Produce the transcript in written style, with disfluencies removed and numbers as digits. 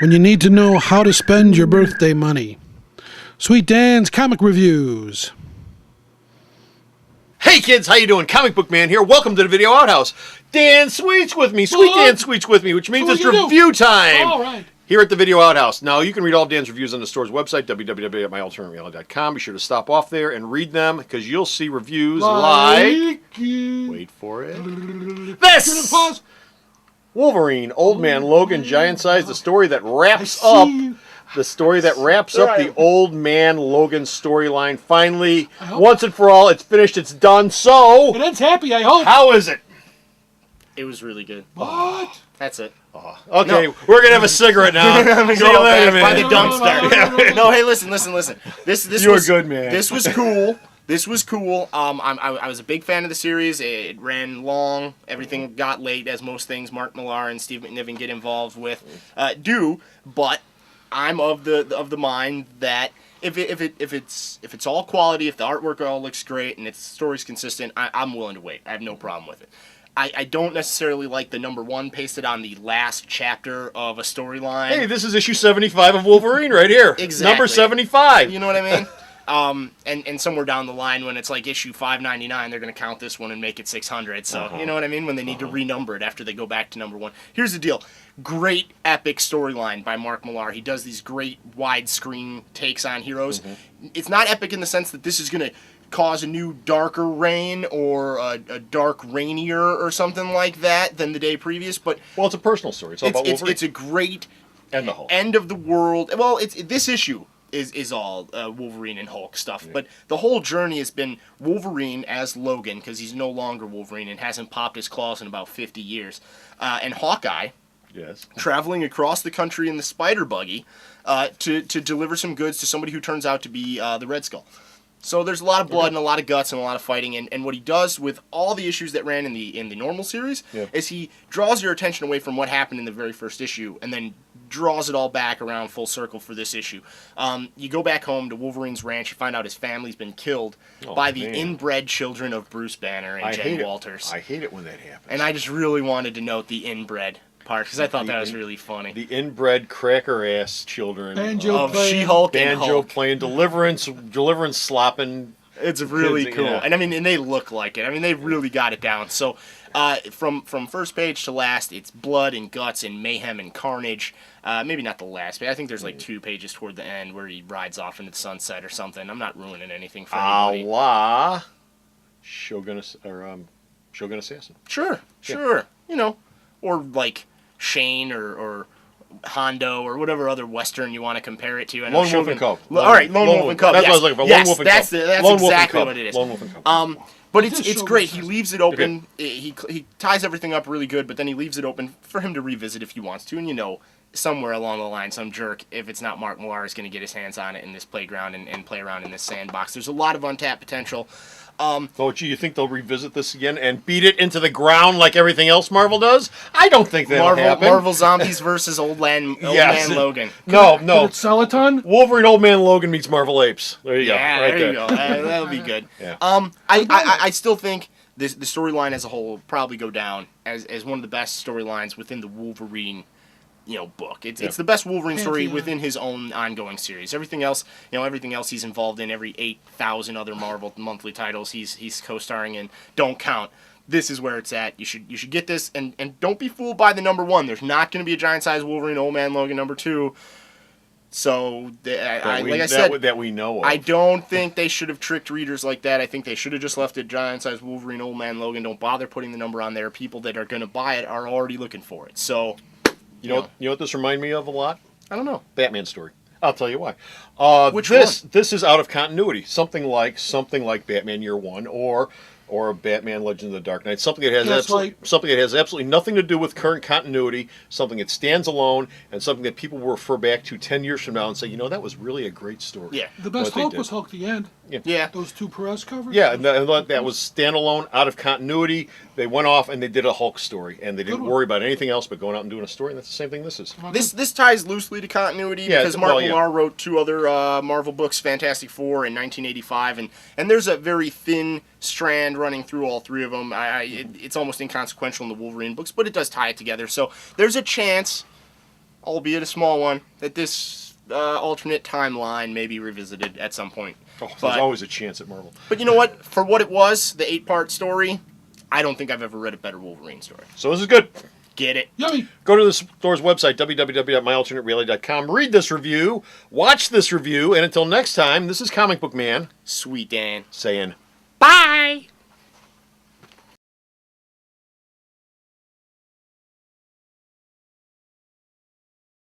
when you need to know how to spend your birthday money. Sweet Dan's Comic Reviews. Hey kids, how you doing? Comic Book Man here. Welcome to the Video Outhouse. Dan Sweets with me. Sweet Dan Sweets with me, which means it's review time. All right. Here at the Video Outhouse. Now, you can read all of Dan's reviews on the store's website, www.myalternatereality.com. Be sure to stop off there and read them, because you'll see reviews like... Wait for it. This! Wolverine, Old Man Logan, Giant Size, the story that wraps up... The story that wraps up the Old Man Logan storyline. Finally, once and for all, it's finished, it's done, so... It ends happy, I hope. How is it? It was really good. What? That's it. Okay, we're going to have a cigarette now. See you later, man. By the dumpster. No, hey, listen. This You're a good man. This was cool. This was cool. I was a big fan of the series. It ran long. Everything got late, as most things Mark Millar and Steve McNiven get involved with do. But I'm of the mind that if it's all quality, if the artwork all looks great and its story's consistent, I'm willing to wait. I have no problem with it. I don't necessarily like the number one pasted on the last chapter of a storyline. Hey, this is issue 75 of Wolverine right here. Exactly. Number 75. You know what I mean? And somewhere down the line, when it's like issue 599, they're going to count this one and make it 600. So, you know what I mean? When they need to renumber it after they go back to number one. Here's the deal. Great epic storyline by Mark Millar. He does these great widescreen takes on heroes. It's not epic in the sense that this is going to cause a new darker reign or a dark rainier or something like that than the day previous, but Well, it's a personal story. It's all about Wolverine. it's a great And the Hulk. end of the world. Well, this issue is all Wolverine and Hulk stuff, but the whole journey has been Wolverine as Logan, because he's no longer Wolverine and hasn't popped his claws in about 50 years, and Hawkeye. Yes. Traveling across the country in the spider buggy to deliver some goods to somebody who turns out to be the Red Skull. So there's a lot of blood and a lot of guts and a lot of fighting, and what he does with all the issues that ran in the normal series is he draws your attention away from what happened in the very first issue and then draws it all back around full circle for this issue. You go back home to Wolverine's ranch, you find out his family's been killed by the inbred children of Bruce Banner and Jen Walters. I hate it when that happens. And I just really wanted to note the inbred part, because I thought that was really funny. The inbred cracker-ass children Banjo She-Hulk and Banjo Hulk. playing Deliverance slopping. It's really kids, cool. yeah. And I mean, and they look like it. I mean, they really got it down. So from first page to last, it's blood and guts and mayhem and carnage. Maybe not the last, but I think there's like 2 pages toward the end where he rides off into the sunset or something. I'm not ruining anything for anybody. A la Shogun Assassin. Sure. You know, or like Shane or Hondo or whatever other Western you want to compare it to. I know Lone Wolf and Cub. All right, Lone Wolf and Cub. That's what I was looking for. Yes, Lone Wolf and that's Cub. that's Lone Wolf and exactly Cub. what it is. Lone Wolf and Cub. But it's great. He leaves it open. He ties everything up really good, but then he leaves it open for him to revisit if he wants to. And you know, somewhere along the line, some jerk, if it's not Mark Millar, is going to get his hands on it in this playground and play around in this sandbox. There's a lot of untapped potential. Oh, gee, you think they'll revisit this again and beat it into the ground like everything else Marvel does? I don't think that'll happen. Marvel Zombies versus Old Man Logan. No. Could it sell a ton? Wolverine Old Man Logan meets Marvel Apes. There you go. Yeah, Right there you go. That'll be good. Yeah. I still think the storyline as a whole will probably go down as one of the best storylines within the Wolverine book. It's the best Wolverine story within his own ongoing series. Everything else he's involved in, every 8,000 other Marvel monthly titles he's co-starring in, don't count. This is where it's at. You should get this, and don't be fooled by the number one. There's not going to be a giant-sized Wolverine Old Man Logan number 2. So, like I said, that we know of. I don't think they should have tricked readers like that. I think they should have just left it giant-sized Wolverine Old Man Logan. Don't bother putting the number on there. People that are going to buy it are already looking for it. So, you know what this reminded me of a lot? I don't know. Batman story. I'll tell you why. Which one? This is out of continuity. Something like Batman Year One or Batman Legends of the Dark Knight. Something that has absolutely nothing to do with current continuity. Something that stands alone and something that people will refer back to 10 years from now and say, that was really a great story. Yeah. The best Hulk was Hulk the End. Yeah. Those 2 Perez covers? Yeah, and that was standalone, out of continuity. They went off and they did a Hulk story, and they didn't worry about anything else but going out and doing a story, and that's the same thing this is. This ties loosely to continuity because Mark Millar wrote 2 other Marvel books, Fantastic Four in 1985, and there's a very thin strand running through all 3 of them. It's almost inconsequential in the Wolverine books, but it does tie it together. So there's a chance albeit a small one, that this alternate timeline may be revisited at some point. Oh, there's always a chance at Marvel. But you know what? For what it was, the 8-part story, I don't think I've ever read a better Wolverine story. So this is good. Get it? Yummy. Go to the store's website, www.myalternatereality.com. Read this review. Watch this review. And until next time, this is Comic Book Man. Sweet Dan. Saying Bye!